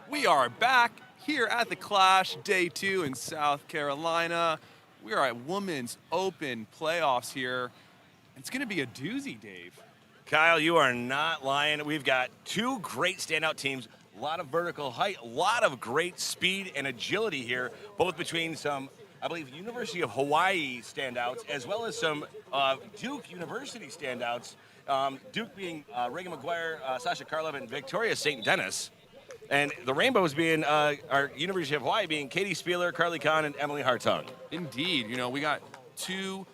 We are back here at the Clash, Day 2 in South Carolina. We are at Women's Open playoffs here. It's going to be a doozy, Dave. Kyle, you are not lying. We've got two great standout teams, a lot of vertical height, a lot of great speed and agility here, both between some, I believe, University of Hawaii standouts, as well as some Duke University standouts. Duke being Reagan McGuire, Sasha Karlov, and Victoria St. Denis. And the Rainbows being our University of Hawaii being Katie Spieler, Carly Kahn, and Emily Hartung. Indeed. You know, we got two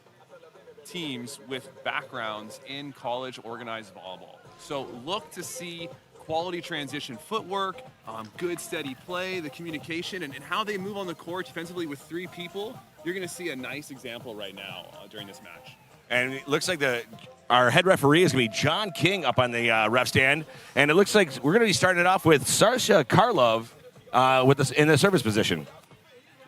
teams with backgrounds in college organized volleyball. So look to see quality transition footwork, good steady play, the communication, and how they move on the court defensively with three people. You're going to see a nice example right now during this match. And it looks like our head referee is going to be John King up on the ref stand. And it looks like we're going to be starting it off with Sasha Karlov in the service position.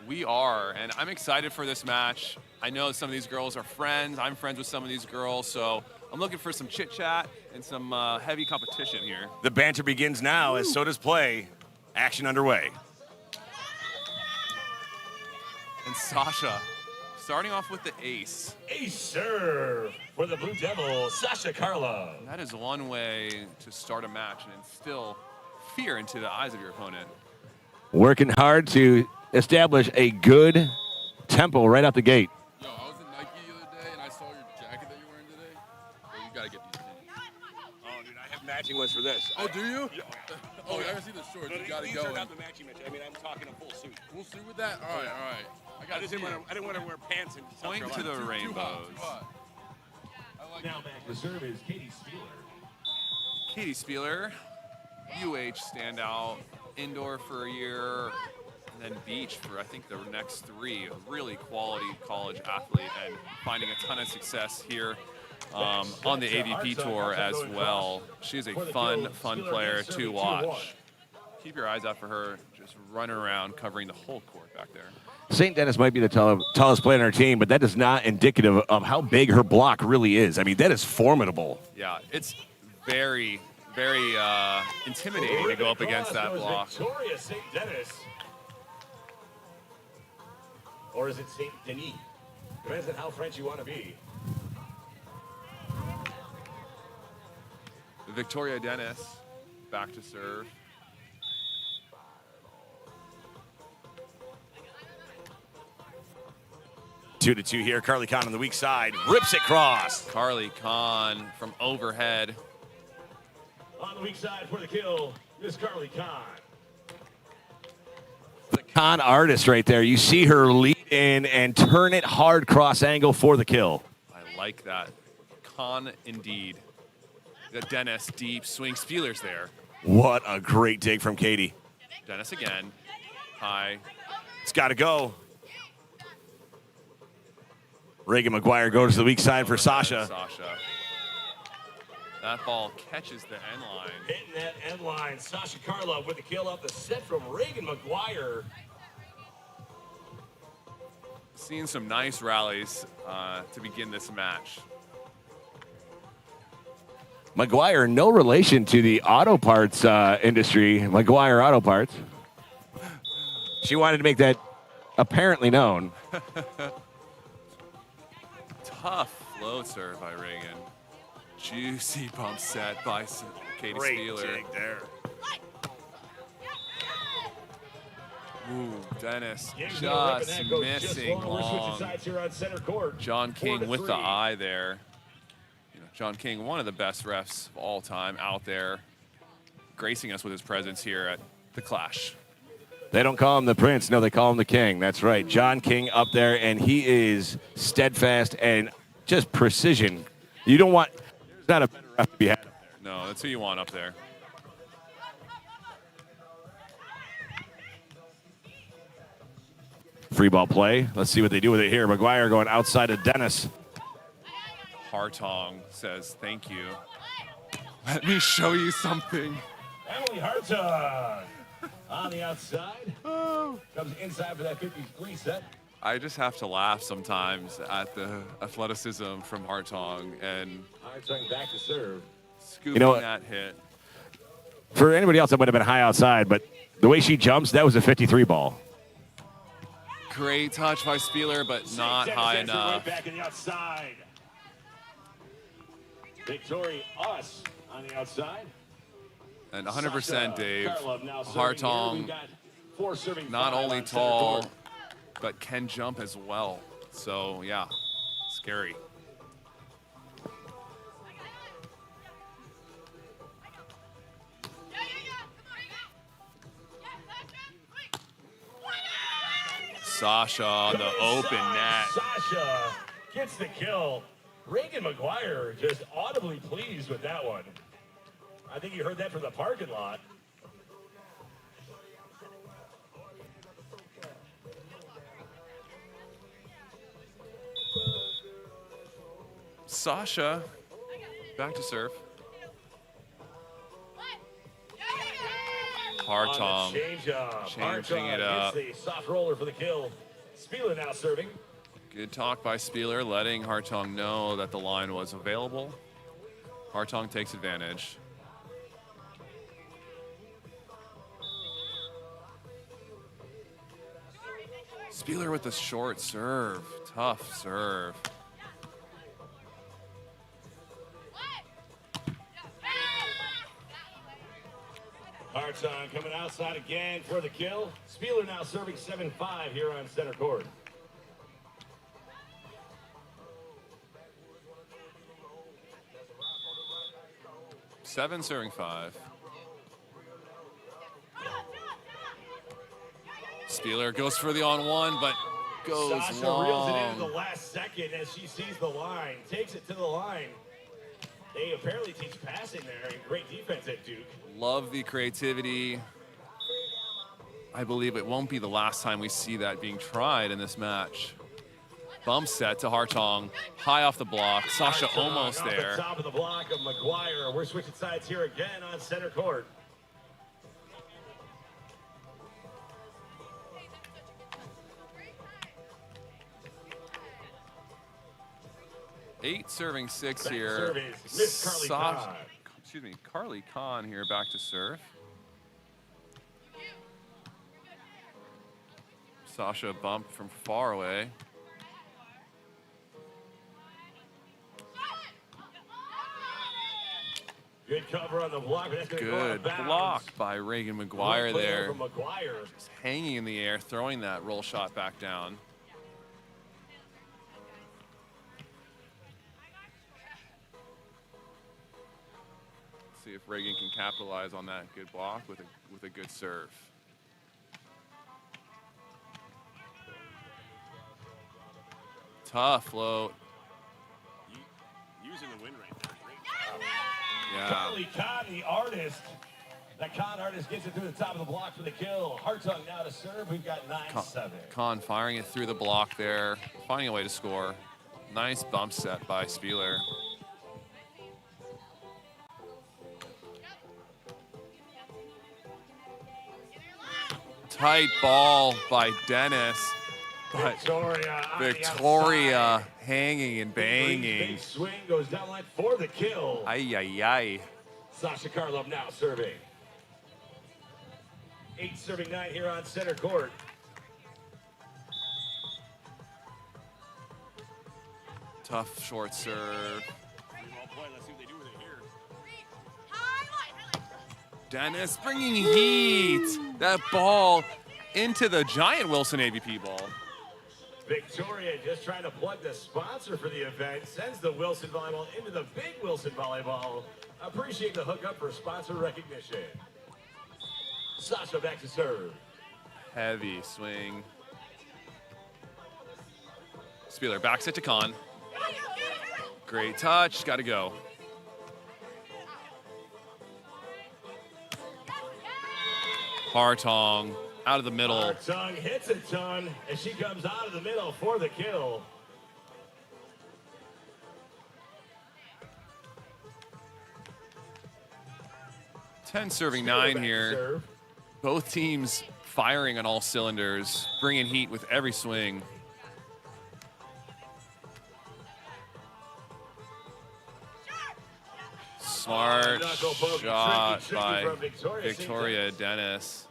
We are, and I'm excited for this match. I know some of these girls are friends. I'm friends with some of these girls, so I'm looking for some chit-chat and some heavy competition here. The banter begins now, as so does play. Action underway. And Sasha, starting off with the ace. Ace serve for the Blue Devils, Sasha Karlov. That is one way to start a match and instill fear into the eyes of your opponent. Working hard to establish a good tempo right out the gate. Yo, I was in Nike the other day, and I saw your jacket that you're wearing today. Yo, you gotta get these things. Oh, dude, I have matching ones for this. Oh, do you? Oh, I see the shorts. You gotta These go. are not the matching match. I mean, I'm talking a full suit. Full suit with that? All right, all right. I didn't want to wear pants and Point to the rainbows. Too hot. I like Now it. back to serve is Katie Spieler. Katie Spieler, UH standout, indoor for a year, and then beach for I think the next three. A really quality college athlete and finding a ton of success here on the AVP tour as well. She's a fun player to watch. Keep your eyes out for her, just running around covering the whole court back there. St. Denis might be the tallest player on our team, but that is not indicative of how big her block really is. I mean, that is formidable. Yeah, it's very, very intimidating to go up against that block. Victoria St. Denis. Or is it St. Denis? Depends on how French you want to be. Victoria Dennis back to serve. Two to two here. Carly Kahn on the weak side. Rips it cross. Carly Kahn from overhead. On the weak side for the kill is Carly Kahn. The Kahn artist right there. You see her lead in and turn it hard cross angle for the kill. I like that. Kahn indeed. The Dennis deep swing. Spieler's there. What a great dig from Katie. Dennis again. High. It's got to go. Reagan McGuire goes to the weak side for Sasha. That ball catches the end line. Hitting that end line. Sasha Karlov with the kill off the set from Reagan McGuire. Seeing some nice rallies to begin this match. McGuire, no relation to the auto parts industry. McGuire Auto Parts. She wanted to make that apparently known. Tough float serve by Reagan. Juicy bump set by Katie Great Spieler. jig there. Ooh, Dennis Gives just it a rip, and that goes just missing long. We're switching long. sides here on center court. John King with the 4-3. eye there. You know, John King, one of the best refs of all time out there, gracing us with his presence here at the Clash. They don't call him the Prince. No, they call him the King. That's right. John King up there, and he is steadfast and just precision. You don't want, there's not a better ref to be had up there. No, that's who you want up there. Free ball play. Let's see what they do with it here. McGuire going outside of Dennis. Hartong says, thank you. Let me show you something. Emily Hartog on the outside. Comes inside for that 53 set. I just have to laugh sometimes at the athleticism from Hartong and Hartog back to serve. scooping what? that hit. For anybody else, that would have been high outside, but the way she jumps, that was a 53 ball. Great touch by Spieler, but not Dennis high Hansen enough. Right back in the outside. Victoria Us on the outside. And 100% Sasha Dave, Karlov now serving here. We've Hartong got 4 serving not 5 only on center tall, court. but can jump as well. So yeah, scary. Sasha on the open net. Sasha gets the kill. Reagan McGuire just audibly pleased with that one. I think you heard that from the parking lot. Sasha, back to serve. On the Hartong. change-up. Changing Hartog it up. gets the soft roller for the kill. Spieler now serving. Good talk by Spieler, letting Hartong know that the line was available. Hartong takes advantage. Spieler with the short serve. Tough serve. Hartog coming outside again for the kill. Spieler now serving 7-5 here on center court. Seven serving 5. Spieler goes for the on-1, but goes Sasha reels it in long. the last second as she sees the line, takes it to the line. They apparently teach passing there, and great defense at Duke. Love the creativity. I believe it won't be the last time we see that being tried in this match. Bump set to Hartong, high off the block. Sasha Hartog almost off there. the top of the block of McGuire. We're switching sides here again on center court. Eight serving 6 Back here. serve is Miss Carly Kahn. Excuse me, Carly Kahn here back to serve. Sasha bumped from far away. Good cover on the block, but that's going to go out Good of bounds. block by Reagan McGuire Good play there. From McGuire. Hanging in the air, throwing that roll shot back down. See if Reagan can capitalize on that good block with a good serve. Tough float. Using the win right there. Yeah. Carly Kahn, the artist. That Kahn artist gets it through the top of the block for the kill. Hartog now to serve. We've got 9-7. Kahn firing it through the block there, finding a way to score. Nice bump set by Spieler. Tight ball by Dennis. But Victoria hanging and banging. Big swing goes down line for the kill. Ay, ay, ay. Sasha Karlov now serving. 8 serving 9 here on center court. Tough short serve. Let's see what they do with it here. Dennis bringing heat. That ball into the giant Wilson AVP ball. Victoria just trying to plug the sponsor for the event. Sends the Wilson volleyball into the big Wilson volleyball. Appreciate the hookup for sponsor recognition. Sasha back to serve. Heavy swing. Spieler backs it to Khan. Great touch. Got to go. Hartong out of the middle. Hartong hits a ton as she comes out of the middle for the kill. Ten serving 9 here. Both teams firing on all cylinders, bringing heat with every swing. Smart shot by Victoria Dennis.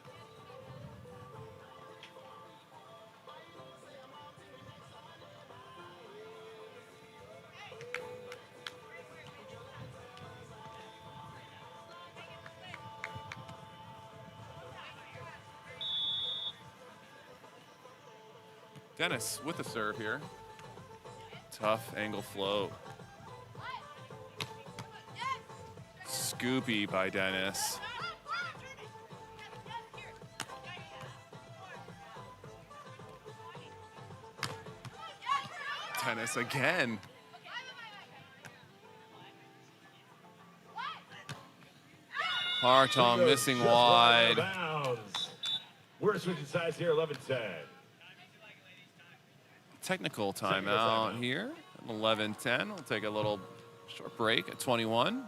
Dennis with the serve here. Tough angle float. Scoopy by Dennis. Dennis again. Hartong missing wide. We're switching sides here, 11-10. Technical timeout here at 11:10. We'll take a little short break at 21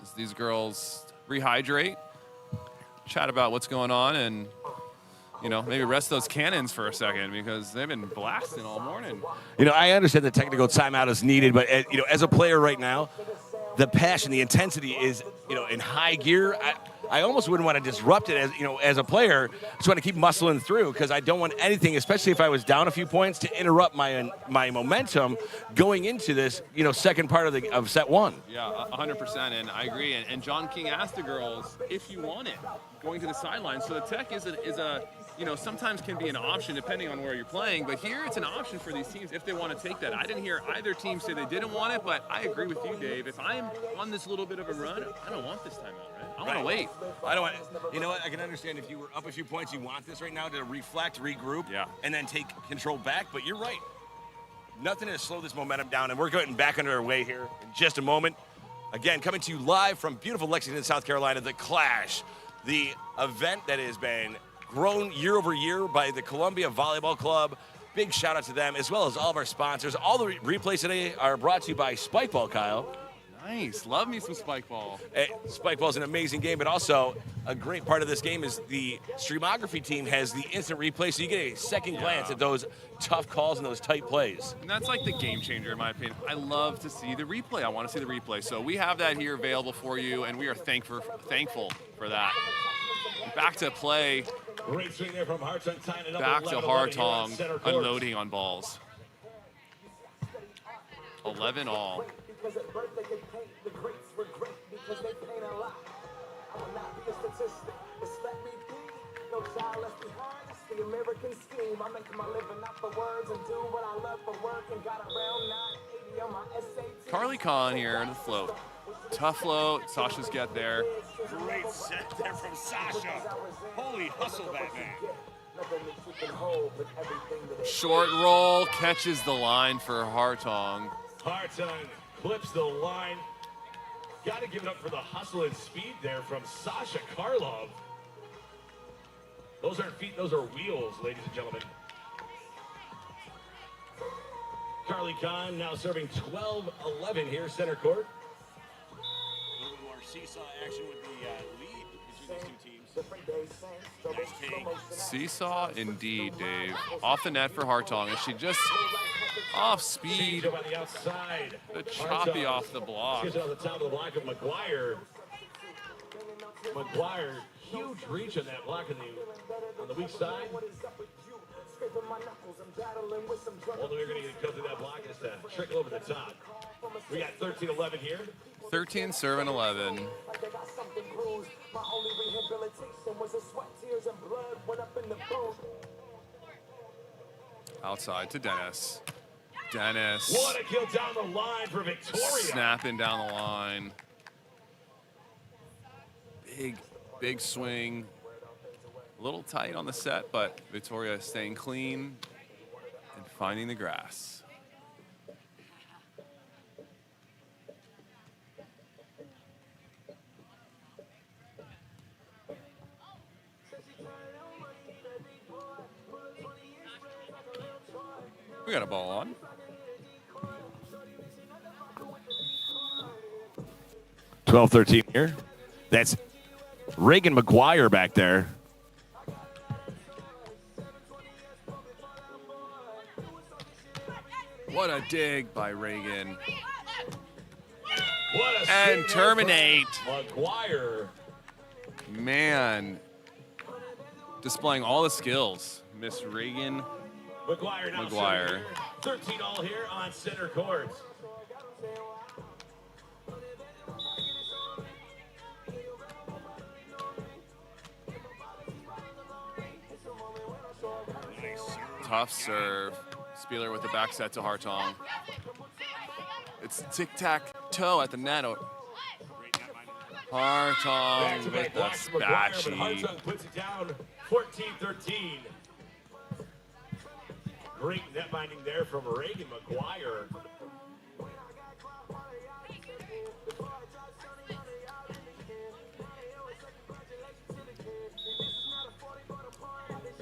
as these girls rehydrate, chat about what's going on, and maybe rest those cannons for a second because they've been blasting all morning. I understand the technical timeout is needed, but as a player right now, the passion, the intensity is in high gear. I almost wouldn't want to disrupt it as a player. I just want to keep muscling through because I don't want anything, especially if I was down a few points, to interrupt my momentum going into this second part of set 1. Yeah, 100%, and I agree. And John King asked the girls if you want it going to the sidelines. So the tech is a sometimes can be an option depending on where you're playing, but here it's an option for these teams if they want to take that. I didn't hear either team say they didn't want it, but I agree with you, Dave. If I'm on this little bit of a run, I don't want this timeout, right? I want to wait. I don't want it. You know what? I can understand if you were up a few points, you want this right now to reflect, regroup, and then take control back, but you're right. Nothing to slow this momentum down, and we're getting back under our way here in just a moment. Again, coming to you live from beautiful Lexington, South Carolina, The Clash, the event that has been grown year over year by the Columbia Volleyball Club. Big shout out to them, as well as all of our sponsors. All the replays today are brought to you by Spikeball, Kyle. Nice. Love me some Spikeball. Spikeball is an amazing game, but also a great part of this game is the streamography team has the instant replay, so you get a second glance at those tough calls and those tight plays. And that's like the game changer, in my opinion. I love to see the replay. I want to see the replay. So we have that here available for you, and we are thankful for that. Back to play. Great swing there from Hartong. Back to Hartong unloading on balls. 11 all. Because at birth they can paint the greats were great because they paint a lot. I will not be a statistic. Respect me, please. No child left behind. It's the American scheme. I make my living not for words and do what I love for work and got around 980 on my SAT. Carly Kahn here in the float. Tough float. Sasha's get there. Great set there from Sasha. Holy hustle, that man. Short roll catches the line for Hartong. Hartong clips the line. Got to give it up for the hustle and speed there from Sasha Karlov. Those aren't feet, those are wheels, ladies and gentlemen. Carly Kahn now serving 12-11 here, center court. A little more seesaw action with the lead between these two teams. Different days, same struggle, slow motion Seesaw indeed, Dave. Off the net for Hartong, and she just off speed, Change up on the outside. the choppy off the block. Gets it on the top of the block of McGuire. McGuire, huge reach on that block on the weak side. All we're going to get to go through that block is to trickle over the top. We got 13-11 here. 13 serving 11. like they got something bruised. My only rehabilitation was the sweat, tears, and blood went up in the booth. Outside to Dennis. Dennis What a kill down the line for Victoria. snapping down the line. Big swing. A little tight on the set, but Victoria staying clean and finding the grass. We got a ball on. 12-13 here. That's Reagan McGuire back there. What a dig by Reagan. What a And swing terminate. there from McGuire. Man, displaying all the skills. Miss Reagan. McGuire now McGuire. serving here. 13 all here on center court. Tough serve. Spieler with the back set to Hartong. It's tic-tac-toe at the net. Hartong with Back-to-back the blocks from McGuire, but spatchy. Hartung puts it down 14-13. Great net binding there from Reagan McGuire.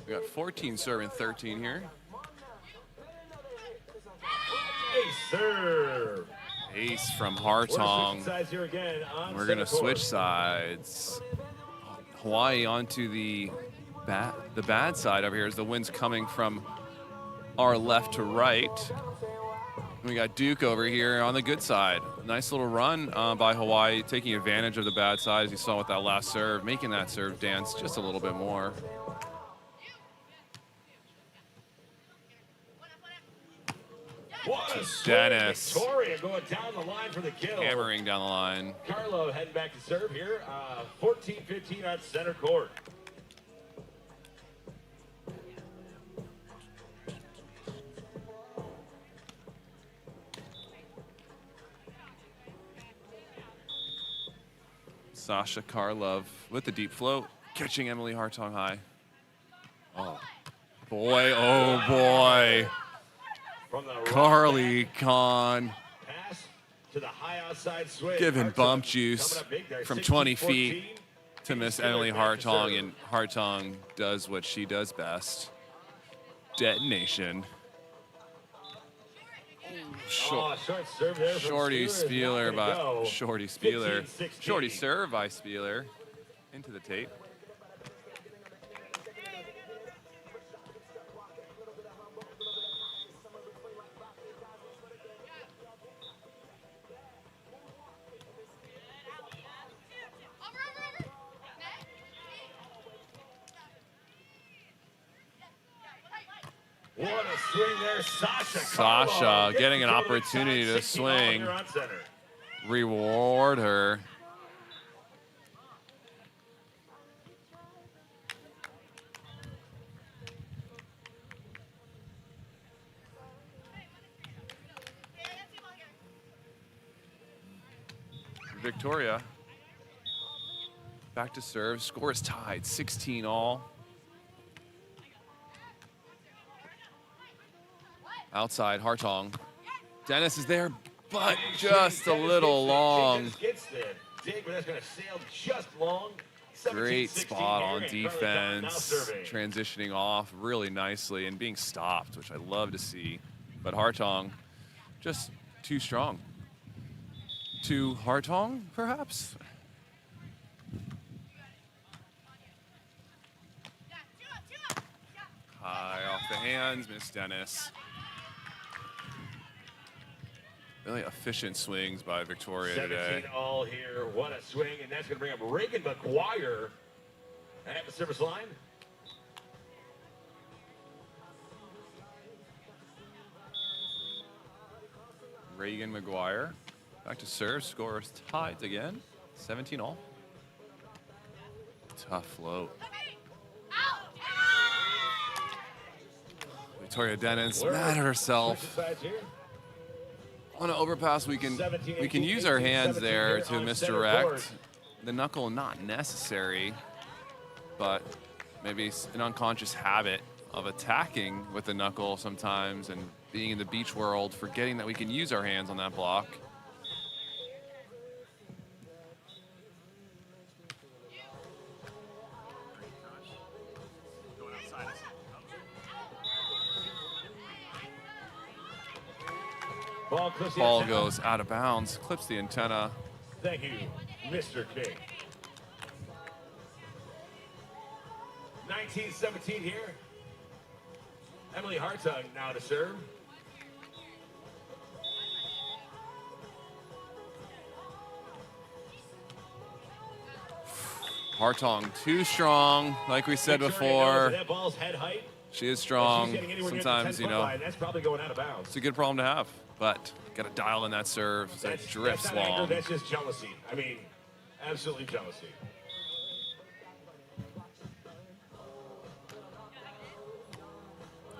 We got 14 serving 13 here. Ace serve. Ace from We're switching Hartong. sides here again on We're gonna center court. switch sides. Hawaii onto the bad side over here as the wind's coming from our left to right. We got Duke over here on the good side. Nice little run by Hawaii, taking advantage of the bad side, as you saw with that last serve, making that serve dance just a little bit more. What a swing. Dennis. Victoria going down the line for the kill. Hammering down the line. Carlo heading back to serve here. 14-15 on center court. Sasha Karlov with the deep float, catching Emily Hartong high. Oh boy, oh boy. From the Carly Kahn pass to the high outside swing. giving Hartung bump juice coming up big there, from 20 16-14. feet to Miss Emily Back to serve. Hartong, and Hartong does what she does best. Detonation. Oh, short serve there from Shorty Spieler Spieler is not by gonna go. Shorty Spieler. 15-16. Shorty serve by Spieler into the tape. What a swing there, Sasha. Sasha Karlov getting an gets to the opportunity inside, to 16 all swing. here on center. Reward her. Victoria back to serve. Score is tied, 16 all. Outside, Hartong. Dennis is there, but just a little long. Dennis gets the dig, but that's going to sail just long. Great 17-16 spot here, on and Carly Kahn now defense, serving. transitioning off really nicely and being stopped, which I love to see. But Hartong, just too strong. Too Hartong, perhaps? hands, Miss Dennis. Really efficient swings by Victoria 17 today. all here. What a swing, and that's going to bring up Reagan McGuire at the service line. Reagan McGuire back to serve, scores tied again. 17 all. Tough float. Victoria Dennis mad at herself. On an overpass, we can use our hands there to misdirect. The knuckle not necessary, but maybe an unconscious habit of attacking with the knuckle sometimes and being in the beach world, forgetting that we can use our hands on that block. Ball goes out of bounds, clips the antenna. Thank you, Mr. King. 19-17 here. Emily Hartung now to serve. Hartung too strong, like we said before. That ball's head height. She is strong. She's getting anywhere near the Sometimes, 10-foot line. That's probably going out of bounds. it's a good problem to have, but got to dial in that serve. So it drifts that's not anger, long. that's just jealousy. I mean, absolutely jealousy.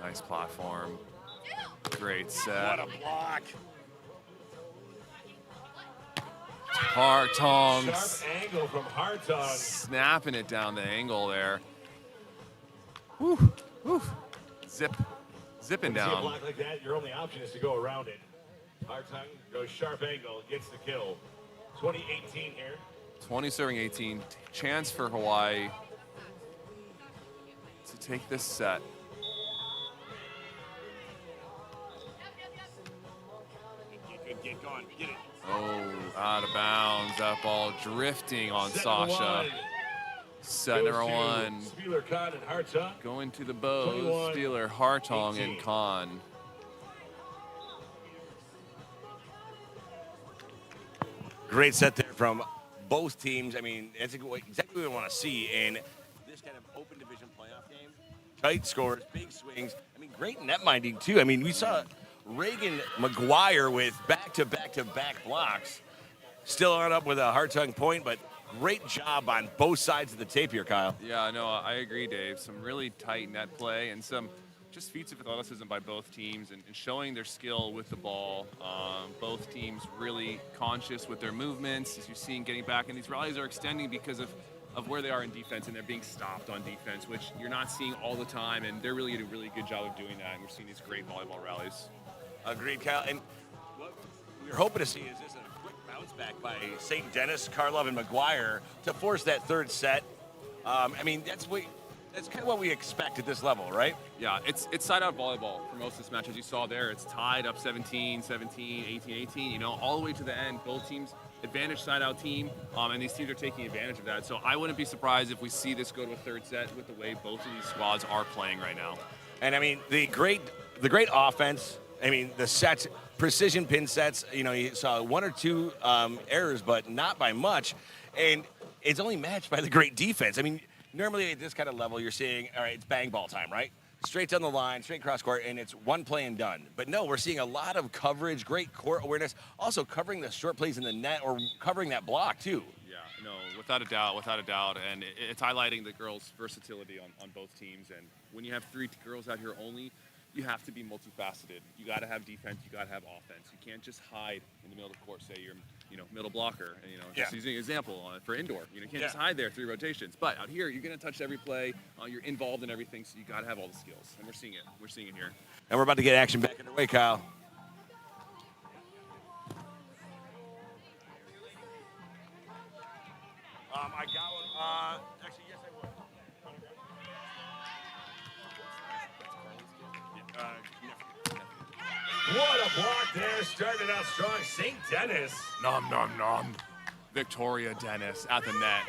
Nice platform. Great set. What a block. Hartung Sharp angle from Hartung. snapping it down the angle there. Woo, woo. Zipping See a down. block like that, your only option is to go around it. Hartung goes sharp angle, gets the kill. 2018 here. 20 serving 18. Chance for Hawaii to take this set. Get going. Get it. Oh, out of bounds. That ball drifting on Set Sasha. one. Set number Goes to one. Spieler, Kahn, and Hartung. Going to the bows. 21, Spieler, Hartung, 18. and Kahn. Great set there from both teams. I mean, that's exactly what we want to see in this kind of open division playoff game. Tight scores, big swings. I mean, great net minding, too. I mean, we saw Reagan McGuire with back-to-back-to-back blocks. Still on up with a Hartung point, but great job on both sides of the tape here, Kyle. Yeah, no, I agree, Dave. Some really tight net play and some just feats of athleticism by both teams and showing their skill with the ball. Both teams really conscious with their movements, as you're seeing getting back. And these rallies are extending because of where they are in defense, and they're being stopped on defense, which you're not seeing all the time. And they're really doing a really good job of doing that. And we're seeing these great volleyball rallies. Agreed, Kyle. And what we're hoping to see is just a quick bounce back by St. Denis, Karlov, and McGuire to force that third set. I mean, that's kind of what we expect at this level, right? Yeah, it's side-out volleyball for most of this match. As you saw there, it's tied up 17, 17, 18, 18, you know, all the way to the end. Both teams advantage side-out team, and these teams are taking advantage of that. So I wouldn't be surprised if we see this go to a third set with the way both of these squads are playing right now. And I mean, the great offense. I mean, the sets, precision pin sets. You know, you saw one or two errors, but not by much. And it's only matched by the great defense. I mean, normally at this kind of level, you're seeing, all right, it's bang ball time, right? Straight down the line, straight cross court, and it's one play and done. But no, we're seeing a lot of coverage, great court awareness, also covering the short plays in the net or covering that block too. Yeah, no, without a doubt. And it's highlighting the girls' versatility on both teams. And when you have three girls out here only, you have to be multifaceted. You got to have defense. You got to have offense. You can't just hide in the middle of the court. Say you're, middle blocker. And, just using an example for indoor. You can't just hide there 3 rotations. But out here, you're going to touch every play. You're involved in everything, so you got to have all the skills. And we're seeing it. We're seeing it here. And we're about to get action back underway, Kyle. I got one. Actually, yes, I would. What a block there. Started out strong. St. Denis. Nom, nom, nom. Victoria Dennis at the net,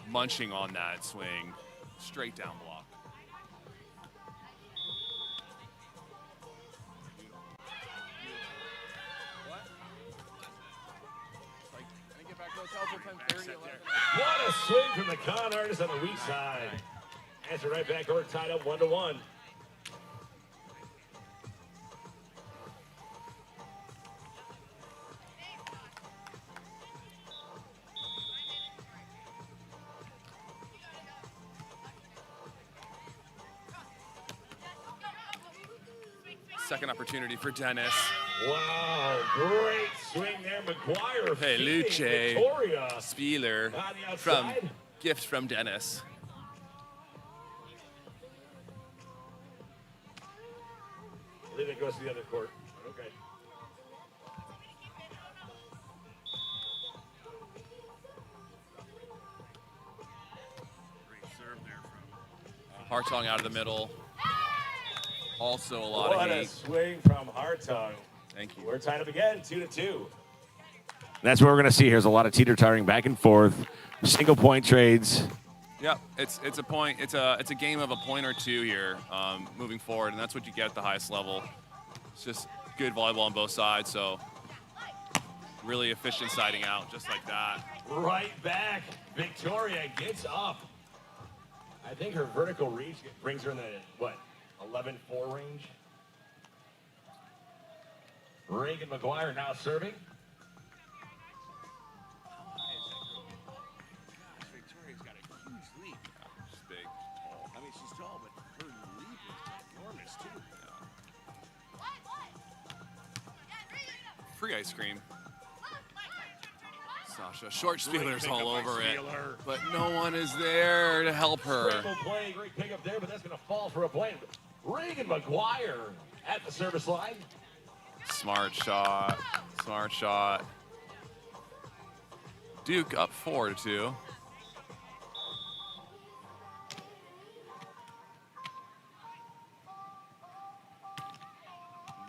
munching on that swing. Straight down block. What a swing from the con artist on the weak side. Answer right back over, tied up 1-1. Second opportunity for Dennis. Wow, great swing there, McGuire. Hey, feeding Luce. Victoria Spieler on the from outside. gift from Dennis. I believe it goes to the other court. Okay. Hartong out of the middle. Also a lot What of a heat. swing from Hartong. Thank you. We're tied up again, 2-2. That's what we're going to see. Here's a lot of teeter-tottering back and forth, single-point trades. Yeah, it's a point. It's a game of a point or two here, moving forward, and that's what you get at the highest level. It's just good volleyball on both sides. So really efficient siding out, just like that. Right back. Victoria gets up. I think her vertical reach brings her in the, what, 11-4 range? Reagan McGuire now serving. Victoria's got a huge leap. She's big. I mean, she's tall, but her leap is enormous, too. Free ice cream. Sasha, short Spieler's all over it, but no one is there to help her. Scramble play, great pickup there, but that's going to fall for a point. Reagan McGuire at the service line. Smart shot. Smart shot. Duke up 4-2.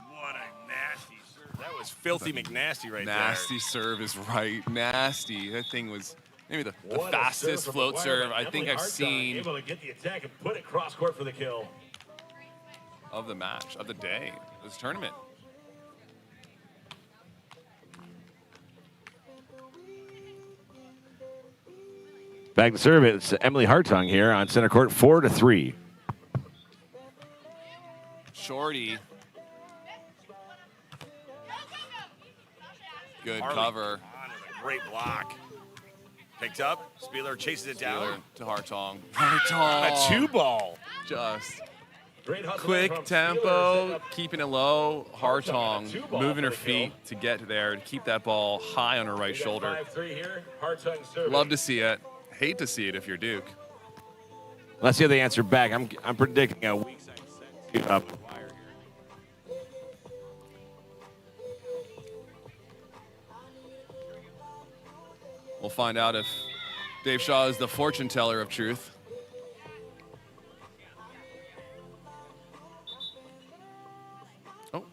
What a nasty serve. That was filthy McNasty right Nasty serve is right. Nasty. That thing was maybe the What a fastest serve from float McGuire, serve but I think Emily I've Hartog seen able to get the attack and put it cross court for the kill. of the match, of the day, this tournament. there. Back to serve it. It's Emily Hartong here on center court, 4-3. Shorty. Good Harley cover. on with a great block. Picked up. Spieler chases it Spieler down. to Hartong. A Hartong. two-ball. Just Great hustle quick from Steelers, tempo, setting up keeping it low. Hartong, a two Hartong ball moving her for the kill. feet to get there, to keep that ball high on her right We got shoulder. 5-3 here. Hartong serving. Love to see it. Hate to see it if you're Duke. Let's see how they answer back. I'm predicting a weak side set to McGuire here. We'll find out if Dave Shaw is the fortune teller of truth. Oh.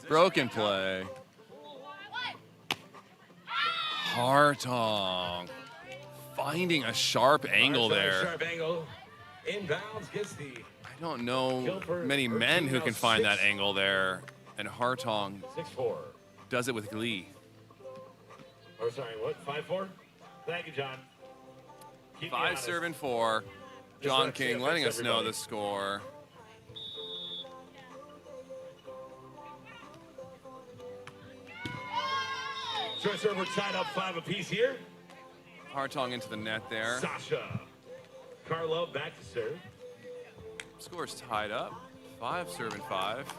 Broken play. Hartong finding a sharp angle Hartong, there. Sharp angle. Inbounds gets the I don't know many men who can find that angle there, and Hartong 6-4. does it with glee. Or sorry, what? 5-4? Thank you, John. Keep me 5 honest. serving 4. Just John let's see King if letting it's us know everybody. the score. Short serve, we're tied up 5 apiece here. Hartong into the net there. Sasha. Carlo back to serve. Score's tied up. 5 serving 5.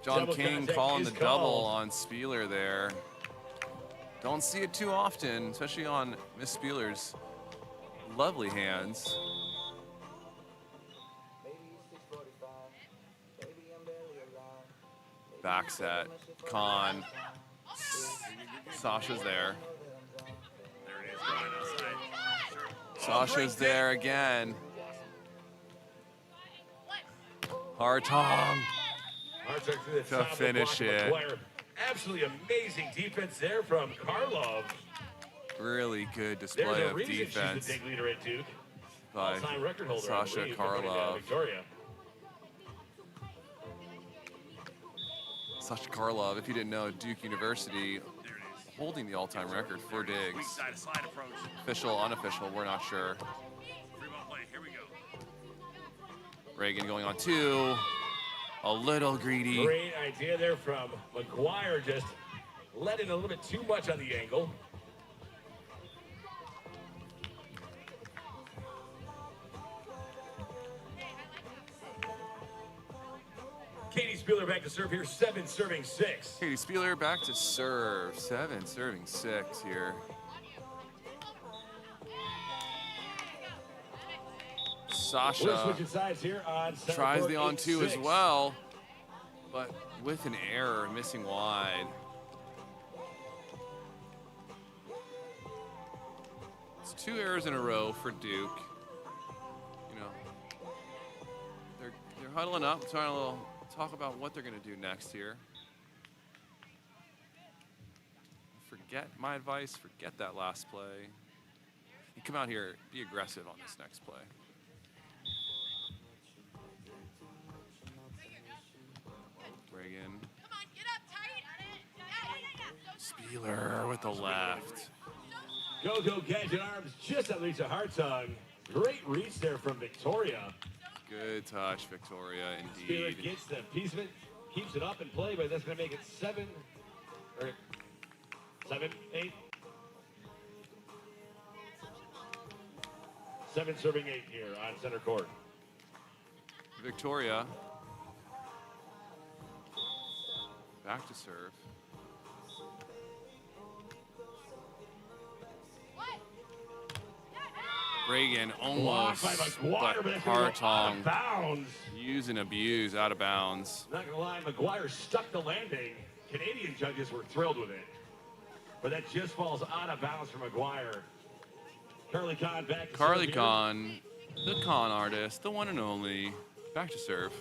John Double King contact calling is the double called. on Spieler there. Don't see it too often, especially on Miss Spieler's lovely hands. Back set. Con. Sasha's there. There it is, going outside. Sasha's there again. Hartong. Hartog to the To top of the finish block, it. McGuire. Absolutely amazing defense there from Karlov. Really good There's display a of reason defense she's the big leader at Duke. by All-time record holder, I Sasha believe, according to Karlov. Victoria. Sasha Karlov, if you didn't know, Duke University holding the all-time record for Weak digs. side, slide approach. Official, unofficial, we're not sure. Free ball play. Here we go. Reagan going on 2. A little greedy. Great idea there from McGuire, just let in a little bit too much on the angle. Katie Spieler back to serve here, 7 serving 6. Katie Spieler back to serve. 7 serving 6 here. We're Sasha switching sides here on center tries court, the on 2 as 8-6. well, but with an error, missing wide. It's 2 errors in a row for Duke. You know, they're huddling up, trying to talk about what they're going to do next here. Forget my advice. Forget that last play. You come out here, be aggressive on this next play. Reagan. Come on, get up tight. Spieler with the left. Go gadget arms just at Lisa Hartog. Great reach there from Victoria. Good touch, Victoria, Spieler indeed. gets the piece of it, keeps it up in play, but that's going to make it 7, 8. 7 serving 8 here on center court. Victoria. Back to serve. Reagan almost, Blocked by McGuire, but but it's gonna go out Hartong of bounds. use and abuse out of bounds. Not gonna lie, McGuire stuck the landing. Canadian judges were thrilled with it. But that just falls out of bounds for McGuire. Carly Kahn back to Carly serve here. Kahn, the con artist, the one and only, back to serve.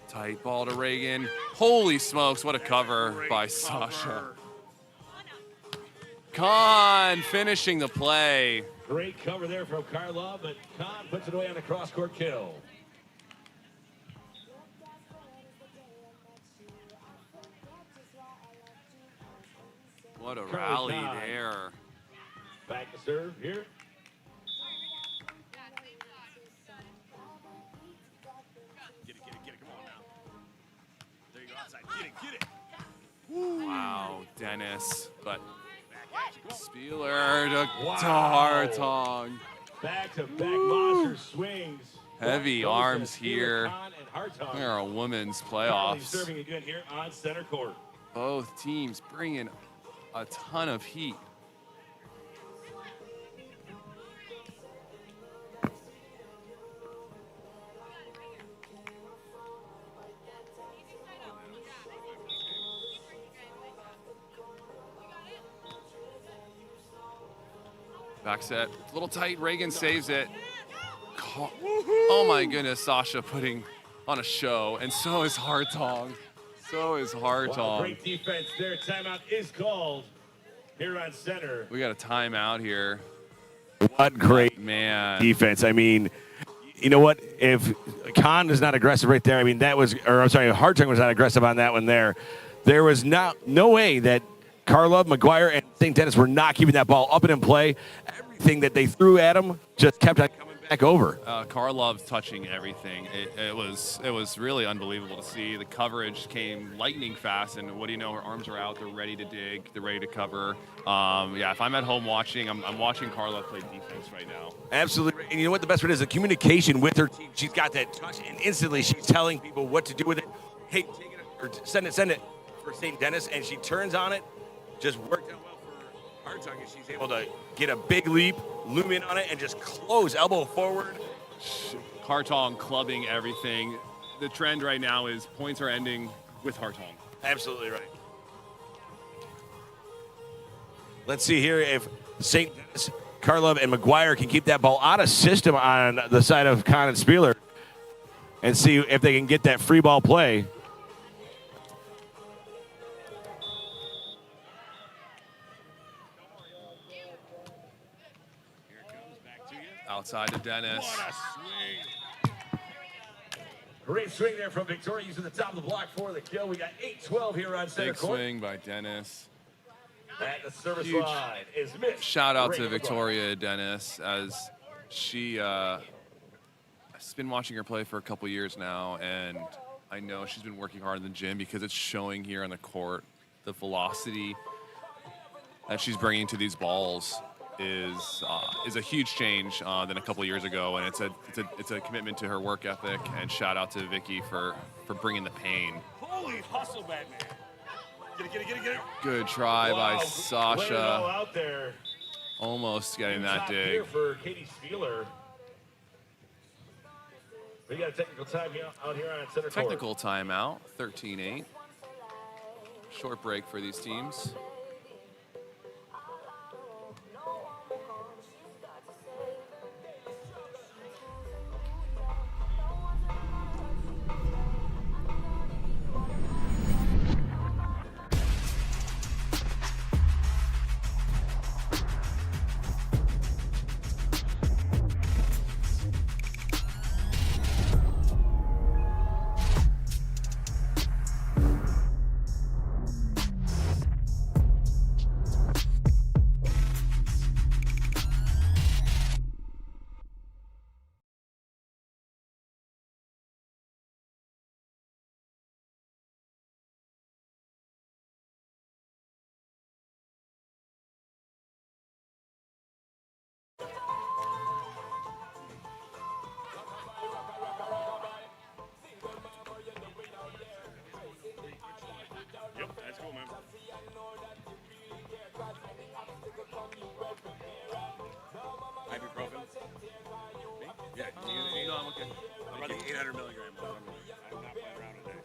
Tight ball to Reagan. Holy smokes, what a cover by Sasha. Kahn finishing the play. Great cover there from Karlov, but Kahn puts it away on the cross-court kill. What a Carly rally Kahn. there. Back to serve here. Get it. Come on now. There you go, outside. Get it. Wow, Dennis. But Back at you. Come on. Spieler to Wow. Hartong. Back-to-back monster swings. Heavy Goes to arms Spieler, here. Kahn, and Hartog. There are women's Carly playoffs. serving again here on center court. Both teams bringing a ton of heat. Back set, a little tight. Reagan saves it. Oh my goodness, Sasha putting on a show, and so is Hartong. So is Wow, Hartong. great defense there. Timeout is called here on center. We got a timeout here. What great Man. defense. I mean, you know what? If Kahn is not aggressive right there, I mean, that was, or I'm sorry, Hartung was not aggressive on that one there. There was no way that Karlov, McGuire, and St. Dennis were not keeping that ball up and in play. Everything that they threw at him just kept on coming back over. Karlov touching everything. It was really unbelievable to see. The coverage came lightning fast, and what do you know? Her arms are out. They're ready to dig. They're ready to cover. Yeah, if I'm at home watching, I'm watching Karlov play defense right now. Absolutely. And you know what the best part is? The communication with her team. She's got that touch, and instantly she's telling people what to do with it. Hey, take it, or send it for St. Dennis, and she turns on it. Just worked out well for Hartung, and she's able to get a big leap, loom in on it, and just close elbow forward. Hartong clubbing everything. The trend right now is points are ending with Hartong. Absolutely right. Let's see here if St. Dennis, Karlov, and McGuire can keep that ball out of system on the side of Kahn and Spieler. and see if they can get that free ball play. Outside to Dennis. What a swing. Great swing there from Victoria using the top of the block for the kill. We got 8-12 here on center Big court. swing by Dennis. At the service Huge line is missed. Shout out to Reagan Victoria Dennis, as she, I've been watching her play for a couple years now, and I know she's been working hard in the gym because it's showing here on the court. The velocity that she's bringing to these balls is a huge change than a couple years ago, and it's a commitment to her work ethic. And shout out to Vicky for bringing the pain. Holy hustle, Batman. Get it. Good try by Wow, Sasha. laying it all out there. Almost getting that Top dig. here for Katie Spieler. We got a technical time out here on center court. Technical timeout, 13-8. Short break for these teams. Yep, that's cool, man. Ibuprofen? Yeah, No, I'm okay. I'm running 800 milligrams. I'm not playing around today.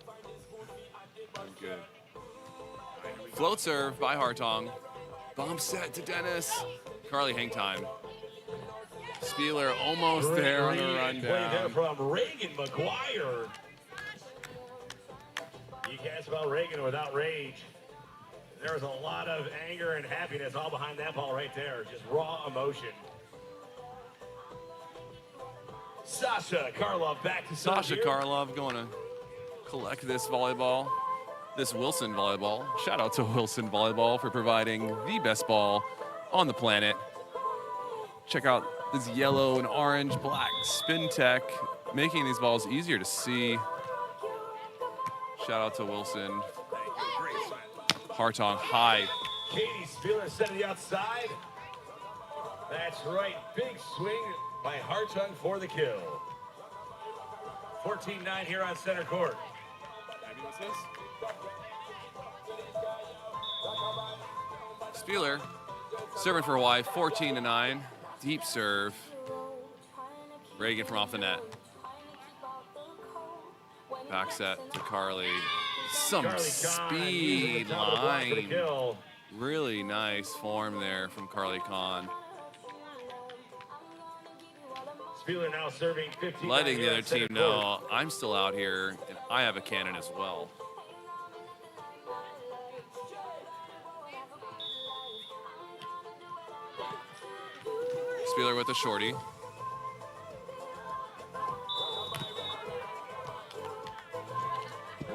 I'm good. Float serve by Hartong. Bomb set to Dennis. Carly, hang time. Spieler almost there on the Play there rundown. from Reagan McGuire. You can't spell Reagan without rage. There's a lot of anger and happiness all behind that ball right there. Just raw emotion. Sasha Karlov back to Sasha here. Karlov going to collect this volleyball, this Wilson volleyball. Shout out to Wilson Volleyball for providing the best ball on the planet. Check out this yellow and orange black spin tech, making these balls easier to see. Shout out to Wilson. Hartong high. Katie Spieler setting the outside. That's right. Big swing by Hartung for the kill. 14-9 here on center court. Spieler serving for Hawaii, 14-9. Deep serve. Reagan from off the net. Back set to Carly. Some Carly Kahn using speed the top of the block for the line. kill. Really nice form there from Carly Kahn. Spieler now serving 15. Letting the other team know I'm still out here and I have a cannon as well. Spieler with a shorty.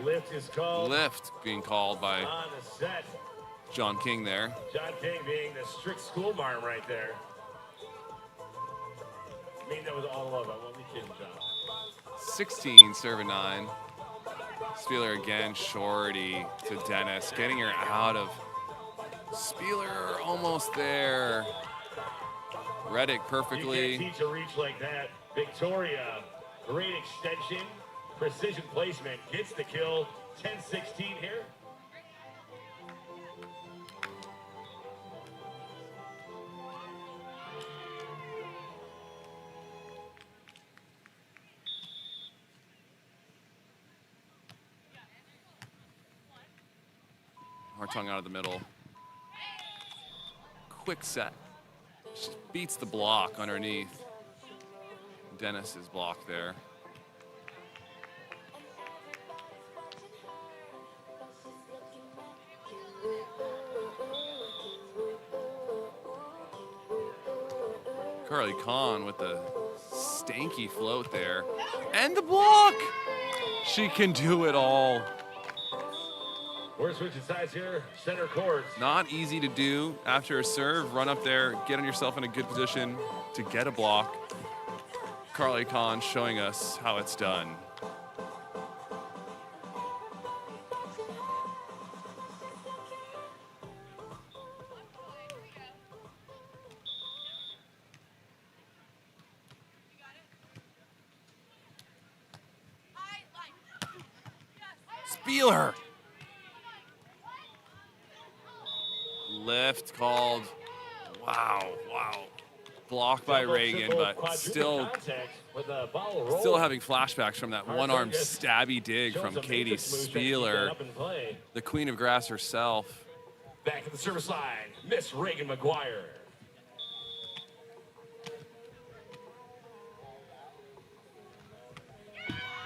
Lift is called Lift being called by on the set. John King there. John King being the strict school marm right there. I mean that was all love. I'm only kidding, John. 16, serving 9. Spieler again, shorty to Dennis, getting her out of. Spieler almost there. Read it You perfectly. can't teach a reach like that. Victoria, great extension, precision placement, gets the kill. 10-16 here. Hartung out of the middle. Quick set. She beats the block underneath. Dennis's block there. Carly Kahn with the stanky float there. And the block! She can do it all. We're switching sides here. Center court. Not easy to do after a serve. Run up there, get yourself in a good position to get a block. Carly Kahn showing us how it's done. Spieler. Lift called. Wow. Blocked by Reagan, but still having flashbacks from that one-arm stabby dig from Katie Spieler, the queen of grass herself. Back at the service line, Miss Reagan McGuire.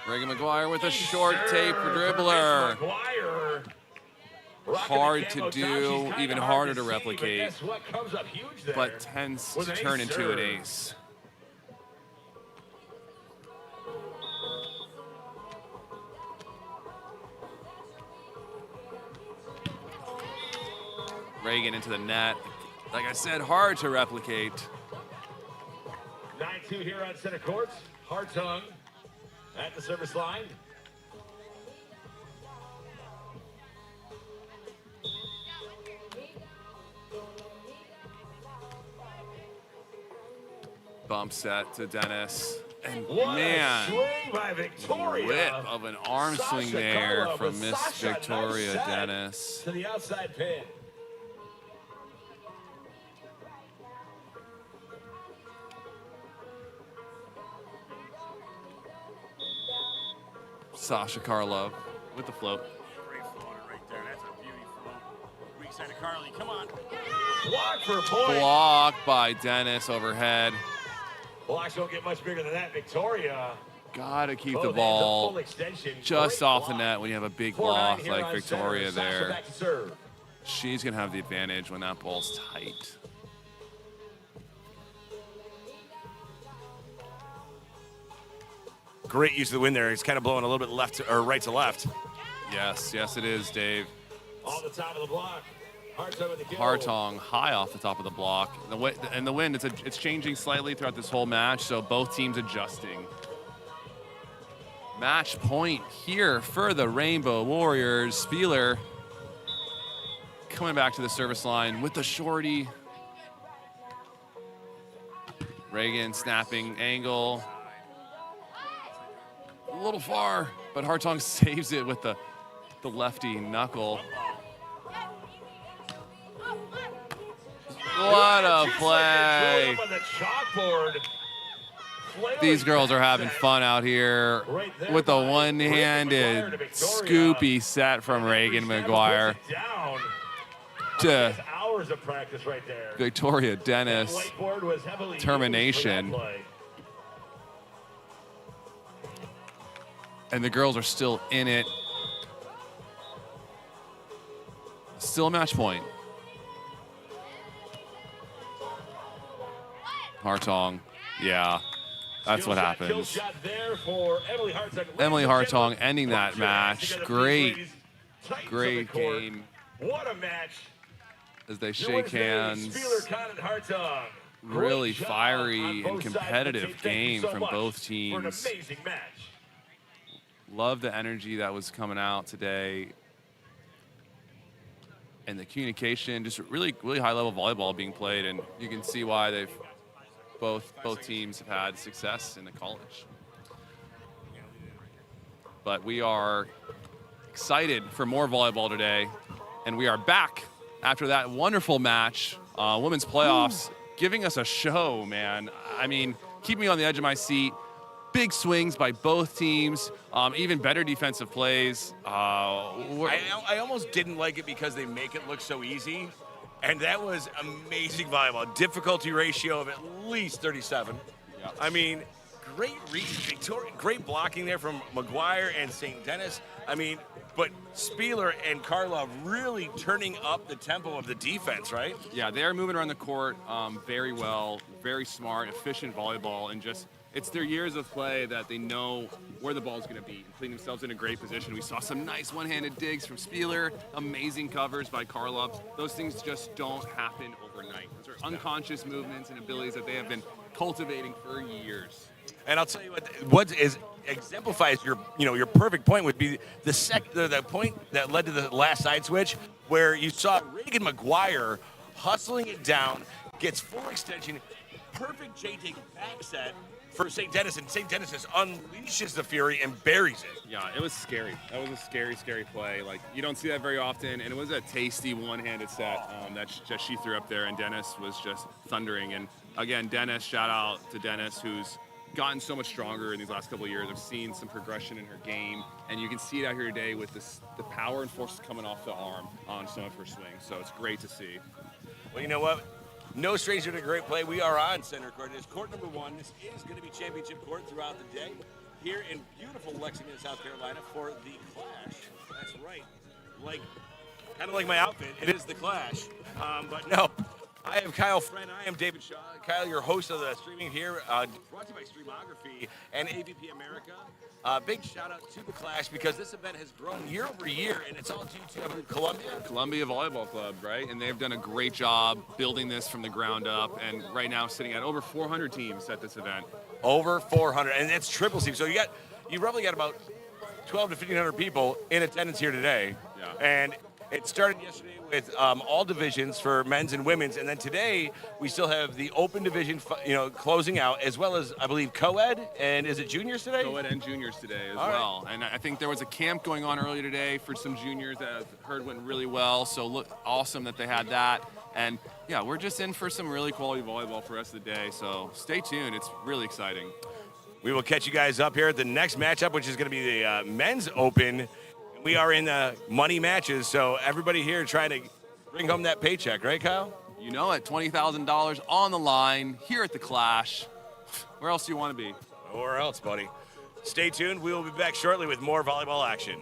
Reagan McGuire with a short tape dribbler. Hard to do, even harder to replicate, but tends to turn into an ace. Reagan into the net. Like I said, hard to replicate. 9-2 here on center court. Hartung at the service line. Bump set to Dennis. And What man, a swing by Victoria. whip of an arm Sasha swing there Karlov from with Miss Sasha, Victoria nice set Dennis. to the outside pin. Sasha Karlov with the float. Great floater right there. That's a beauty float. Weak side of Carly. Come on. Block for point. Blocked by Dennis overhead. Blocks don't get much bigger than that. Victoria. Gotta keep Both the hands up, ball full extension. just Great off the block. net when you have a big 4-9 block here like on Victoria center. Sasha there. back to serve. She's gonna have the advantage when that ball's tight. Great use of the wind there. It's kind of blowing a little bit left or right to left. Yes, it is, Dave. On the top of the block. Hartung with the kill. Hartung high off the top of the block. And the wind, it's changing slightly throughout this whole match, so both teams adjusting. Match point here for the Rainbow Warriors. Spieler coming back to the service line with the shorty. Reagan snapping angle. A little far, but Hartung saves it with the lefty knuckle. What a play. On the chalkboard. These girls are having fun out here with a one-handed scoopy set from Reagan McGuire to Hours of practice right there. Victoria Dennis. Whiteboard was heavily Termination. used for that play. And the girls are still in it. Still a match point. Hartung, yeah, that's what Kill happens. shot there for Emily Hartung. Emily Hartung ending that match. Great Great game What a match. as they Your shake Wednesday, hands. Spieler, Kahn, and Hartung. Great Really job fiery on and both sides of the competitive team. Thank you game so from much both for an teams. amazing match. Love the energy that was coming out today. And the communication, just really high level volleyball being played, and you can see why they've both teams have had success in the college. But we are excited for more volleyball today, and we are back after that wonderful match, women's playoffs, giving us a show, man. I mean, keep me on the edge of my seat. Big swings by both teams, even better defensive plays. I almost didn't like it because they make it look so easy. And that was amazing volleyball. Difficulty ratio of at least 37. Yeah. I mean, great reach, Victoria, great blocking there from McGuire and St. Dennis. I mean, but Spieler and Karlov really turning up the tempo of the defense, right? Yeah, they're moving around the court very well, very smart, efficient volleyball, and just it's their years of play that they know where the ball's going to be and putting themselves in a great position. We saw some nice one-handed digs from Spieler, amazing covers by Karlov. Those things just don't happen overnight. Those are unconscious movements and abilities that they have been cultivating for years. And I'll tell you what exemplifies your perfect point would be the point that led to the last side switch, where you saw Reagan McGuire hustling it down, gets full extension, perfect J-take back set for St. Denis, and St. Denis just unleashes the fury and buries it. Yeah, it was scary. That was a scary, scary play. Like, you don't see that very often, and it was a tasty one-handed set that she threw up there, and Dennis was just thundering. And again, Dennis, shout out to Dennis, who's gotten so much stronger in these last couple of years. I've seen some progression in her game, and you can see it out here today with the power and force coming off the arm on some of her swings. So it's great to see. Well, you know what? No stranger to great play. We are on center court. It's court number 1. This is going to be championship court throughout the day here in beautiful Lexington, South Carolina for the Clash. That's right. Kind of like my outfit. It is the Clash. But no, I am Kyle Friend. I am David Shaw. Kyle, your host of the streaming here, brought to you by Streamography and AVP America. Big shout out to the Clash because this event has grown year over year, and it's all due to, I believe, Columbia Volleyball Club, right? And they've done a great job building this from the ground up, and right now sitting at over 400 teams at this event. Over 400, and it's triple team. So you roughly got about 12 to 1,500 people in attendance here today. Yeah. And it started yesterday with all divisions for men's and women's, and then today we still have the open division, closing out, as well as I believe co-ed, and is it juniors today? Co-ed and juniors today as all well. Right. And I think there was a camp going on earlier today for some juniors that I've heard went really well. So look, awesome that they had that. And yeah, we're just in for some really quality volleyball for the rest of the day. So stay tuned. It's really exciting. We will catch you guys up here at the next matchup, which is going to be the men's open. We are in the money matches, so everybody here trying to bring home that paycheck, right, Kyle? You know it, $20,000 on the line here at the Clash. Where else do you want to be? Nowhere else, buddy. Stay tuned. We will be back shortly with more volleyball action.